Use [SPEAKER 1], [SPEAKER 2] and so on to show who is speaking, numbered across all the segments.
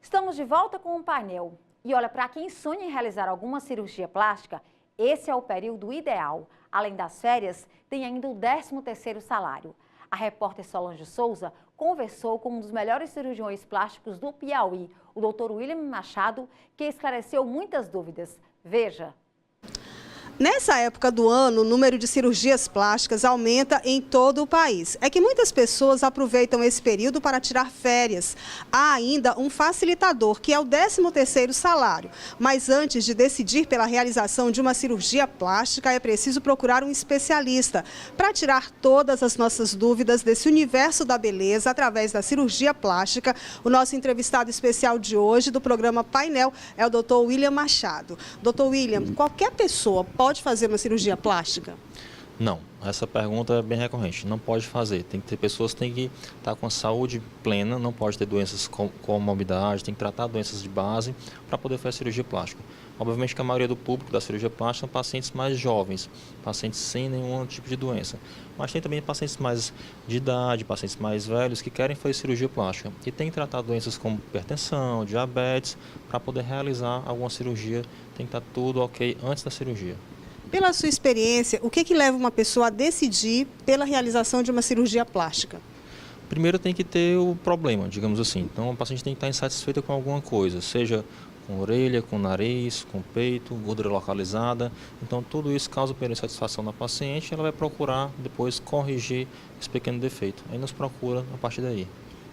[SPEAKER 1] Estamos de volta com o painel. E olha, para quem sonha em realizar alguma cirurgia plástica, esse é o período ideal. Além das férias, tem ainda o 13º salário. A repórter Solange Souza conversou com um dos melhores cirurgiões plásticos do Piauí, o Dr. William Machado, que esclareceu muitas dúvidas. Veja.
[SPEAKER 2] Nessa época do ano, o número de cirurgias plásticas aumenta em todo o país. É que muitas pessoas aproveitam esse período para tirar férias. Há ainda um facilitador, que é o 13º salário. Mas antes de decidir pela realização de uma cirurgia plástica, é preciso procurar um especialista para tirar todas as nossas dúvidas desse universo da beleza através da cirurgia plástica. O nosso entrevistado especial de hoje do programa Painel é o Dr. William Machado. Dr. William, qualquer pessoa pode fazer uma cirurgia plástica?
[SPEAKER 3] Não, essa pergunta é bem recorrente. Não pode fazer. Tem que ter pessoas que têm que estar com a saúde plena, não pode ter doenças com comorbidade, tem que tratar doenças de base para poder fazer a cirurgia plástica. Obviamente que a maioria do público da cirurgia plástica são pacientes mais jovens, pacientes sem nenhum tipo de doença. Mas tem também pacientes mais de idade, pacientes mais velhos que querem fazer cirurgia plástica. E tem que tratar doenças como hipertensão, diabetes, para poder realizar alguma cirurgia. Tem que estar tudo ok antes da cirurgia.
[SPEAKER 2] Pela sua experiência, o que leva uma pessoa a decidir pela realização de uma cirurgia plástica?
[SPEAKER 3] Primeiro tem que ter o problema, digamos assim. Então, o paciente tem que estar insatisfeito com alguma coisa, seja com orelha, com nariz, com peito, gordura localizada. Então, tudo isso causa insatisfação na paciente e ela vai procurar depois corrigir esse pequeno defeito. Aí nos procura a partir daí.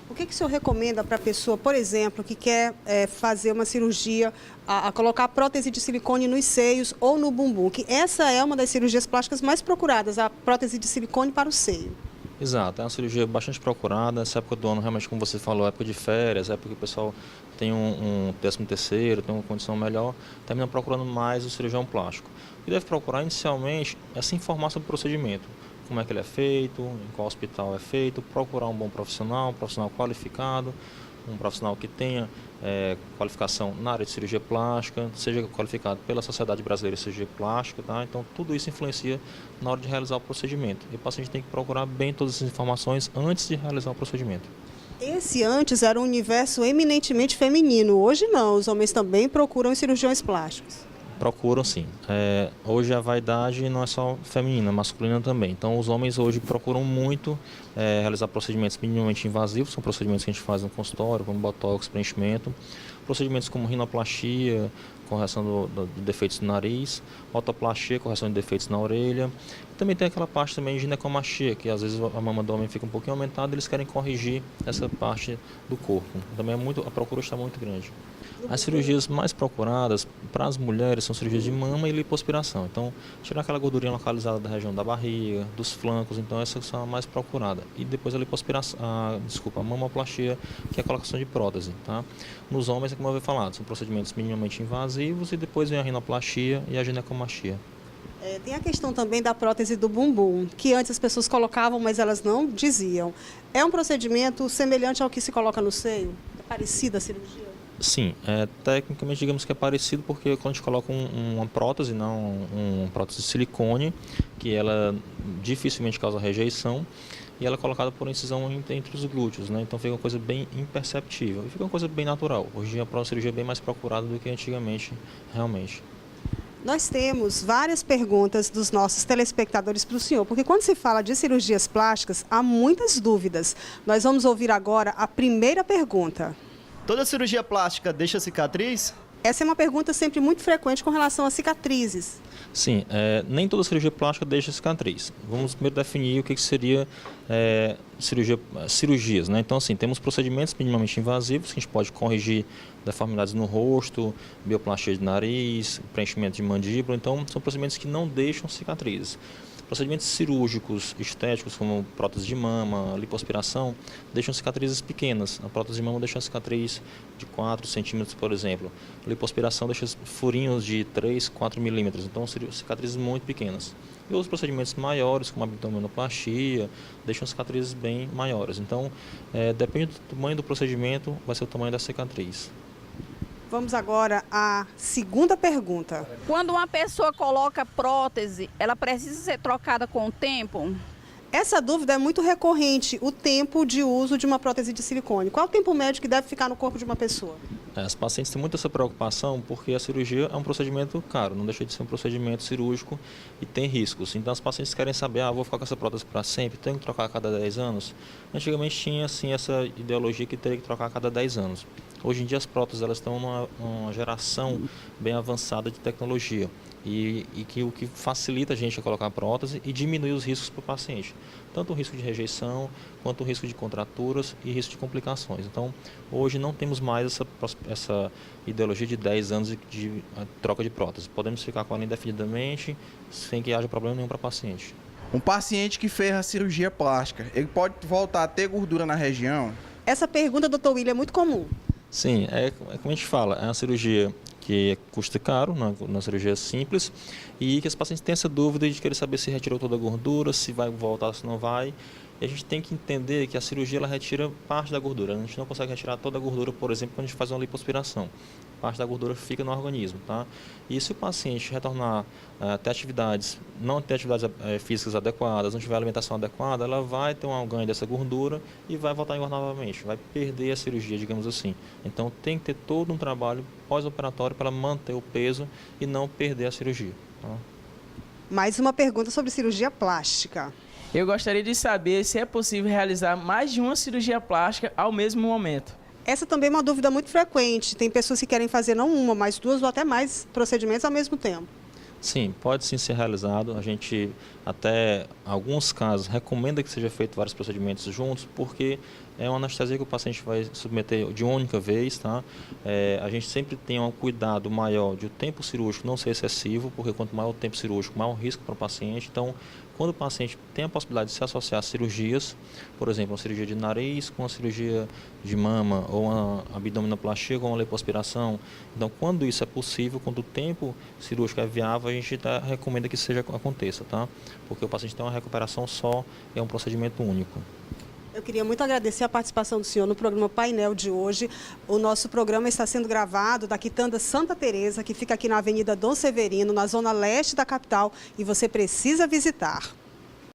[SPEAKER 2] O que o senhor recomenda para a pessoa, por exemplo, que quer fazer uma cirurgia, a colocar prótese de silicone nos seios ou no bumbum? Que essa é uma das cirurgias plásticas mais procuradas, a prótese de silicone para o seio.
[SPEAKER 3] Exato, é uma cirurgia bastante procurada. Nessa época do ano, realmente, como você falou, época de férias, época que o pessoal tem um 13º, tem uma condição melhor, termina procurando mais o cirurgião plástico. E deve procurar, inicialmente, essa informação do procedimento. Como é que ele é feito, em qual hospital é feito, procurar um bom profissional, um profissional qualificado, um profissional que tenha qualificação na área de cirurgia plástica, seja qualificado pela Sociedade Brasileira de Cirurgia Plástica, tá? Então tudo isso influencia na hora de realizar o procedimento. E o paciente tem que procurar bem todas essas informações antes de realizar o procedimento.
[SPEAKER 2] Esse antes era um universo eminentemente feminino, hoje não, os homens também procuram os cirurgiões plásticos.
[SPEAKER 3] Procuram sim. Hoje a vaidade não é só feminina, é masculina também. Então os homens hoje procuram muito realizar procedimentos minimamente invasivos, são procedimentos que a gente faz no consultório, como botox, preenchimento. Procedimentos como rinoplastia, correção de defeitos no nariz, otoplastia, correção de defeitos na orelha. Também tem aquela parte também de ginecomastia, que às vezes a mama do homem fica um pouquinho aumentada, eles querem corrigir essa parte do corpo. Também a procura está muito grande. As cirurgias mais procuradas para as mulheres são cirurgias de mama e lipoaspiração. Então, tirar aquela gordurinha localizada da região da barriga, dos flancos, então essas são as mais procuradas. E depois a lipoaspiração, a mamoplastia, que é a colocação de prótese, tá? Nos homens, como eu havia falado, são procedimentos minimamente invasivos e depois vem a rinoplastia e a ginecomastia.
[SPEAKER 2] Tem a questão também da prótese do bumbum, que antes as pessoas colocavam, mas elas não diziam. É um procedimento semelhante ao que se coloca no seio? É parecida a cirurgia?
[SPEAKER 3] Sim, tecnicamente digamos que é parecido porque quando a gente coloca uma prótese, não uma prótese de silicone, que ela dificilmente causa rejeição, e ela é colocada por incisão entre os glúteos, né? Então fica uma coisa bem imperceptível e fica uma coisa bem natural. Hoje em dia a cirurgia é bem mais procurada do que antigamente, realmente.
[SPEAKER 2] Nós temos várias perguntas dos nossos telespectadores para o senhor, porque quando se fala de cirurgias plásticas, há muitas dúvidas. Nós vamos ouvir agora a primeira pergunta.
[SPEAKER 4] Toda cirurgia plástica deixa cicatriz?
[SPEAKER 2] Essa é uma pergunta sempre muito frequente com relação a cicatrizes.
[SPEAKER 3] Sim, nem toda cirurgia plástica deixa cicatriz. Vamos primeiro definir o que seria cirurgias, né? Então, assim, temos procedimentos minimamente invasivos, que a gente pode corrigir deformidades no rosto, bioplastia de nariz, preenchimento de mandíbula. Então, são procedimentos que não deixam cicatrizes. Procedimentos cirúrgicos, estéticos, como prótese de mama, lipoaspiração, deixam cicatrizes pequenas. A prótese de mama deixa uma cicatriz de 4 centímetros, por exemplo. A lipoaspiração deixa furinhos de 3, 4 milímetros, então cicatrizes muito pequenas. E outros procedimentos maiores, como a abdominoplastia, deixam cicatrizes bem maiores. Então, depende do tamanho do procedimento, vai ser o tamanho da cicatriz.
[SPEAKER 2] Vamos agora à segunda pergunta.
[SPEAKER 5] Quando uma pessoa coloca prótese, ela precisa ser trocada com o tempo?
[SPEAKER 2] Essa dúvida é muito recorrente, o tempo de uso de uma prótese de silicone. Qual é o tempo médio que deve ficar no corpo de uma pessoa?
[SPEAKER 3] As pacientes têm muita essa preocupação porque a cirurgia é um procedimento caro, não deixa de ser um procedimento cirúrgico e tem riscos. Então as pacientes querem saber, vou ficar com essa prótese para sempre, tenho que trocar a cada 10 anos? Antigamente tinha assim essa ideologia que teria que trocar a cada 10 anos. Hoje em dia as próteses elas estão numa geração bem avançada de tecnologia e o que facilita a gente a colocar a prótese e diminui os riscos para o paciente. Tanto o risco de rejeição, quanto o risco de contraturas e risco de complicações. Então, hoje não temos mais essa ideologia de 10 anos de troca de prótese. Podemos ficar com ela indefinidamente, sem que haja problema nenhum para o paciente.
[SPEAKER 5] Um paciente que fez a cirurgia plástica, ele pode voltar a ter gordura na região?
[SPEAKER 2] Essa pergunta, doutor William, é muito comum.
[SPEAKER 3] Sim, como a gente fala, é uma cirurgia que custa caro, na cirurgia simples, e que os pacientes têm essa dúvida de querer saber se retirou toda a gordura, se vai voltar, se não vai. E a gente tem que entender que a cirurgia ela retira parte da gordura. A gente não consegue retirar toda a gordura, por exemplo, quando a gente faz uma lipoaspiração. Parte da gordura fica no organismo, tá? E se o paciente retornar até atividades, não ter atividades físicas adequadas, não tiver alimentação adequada, ela vai ter um ganho dessa gordura e vai voltar a engordar novamente, vai perder a cirurgia, digamos assim. Então tem que ter todo um trabalho pós-operatório para manter o peso e não perder a cirurgia, tá?
[SPEAKER 2] Mais uma pergunta sobre cirurgia plástica.
[SPEAKER 6] Eu gostaria de saber se é possível realizar mais de uma cirurgia plástica ao mesmo momento.
[SPEAKER 2] Essa também é uma dúvida muito frequente. Tem pessoas que querem fazer não uma, mas duas ou até mais procedimentos ao mesmo tempo.
[SPEAKER 3] Sim, pode sim ser realizado. A gente, até em alguns casos, recomenda que seja feito vários procedimentos juntos, porque é uma anestesia que o paciente vai submeter de uma única vez, tá? A gente sempre tem um cuidado maior de o tempo cirúrgico não ser excessivo, porque quanto maior o tempo cirúrgico, maior o risco para o paciente. Então, quando o paciente tem a possibilidade de se associar a cirurgias, por exemplo, uma cirurgia de nariz com uma cirurgia de mama, ou uma abdominoplastia com uma lipoaspiração, então quando isso é possível, quando o tempo cirúrgico é viável, a gente recomenda que isso aconteça, tá? Porque o paciente tem uma recuperação só, é um procedimento único.
[SPEAKER 2] Eu queria muito agradecer a participação do senhor no programa Painel de hoje. O nosso programa está sendo gravado da Quitanda Santa Teresa, que fica aqui na Avenida Dom Severino, na zona leste da capital, e você precisa visitar.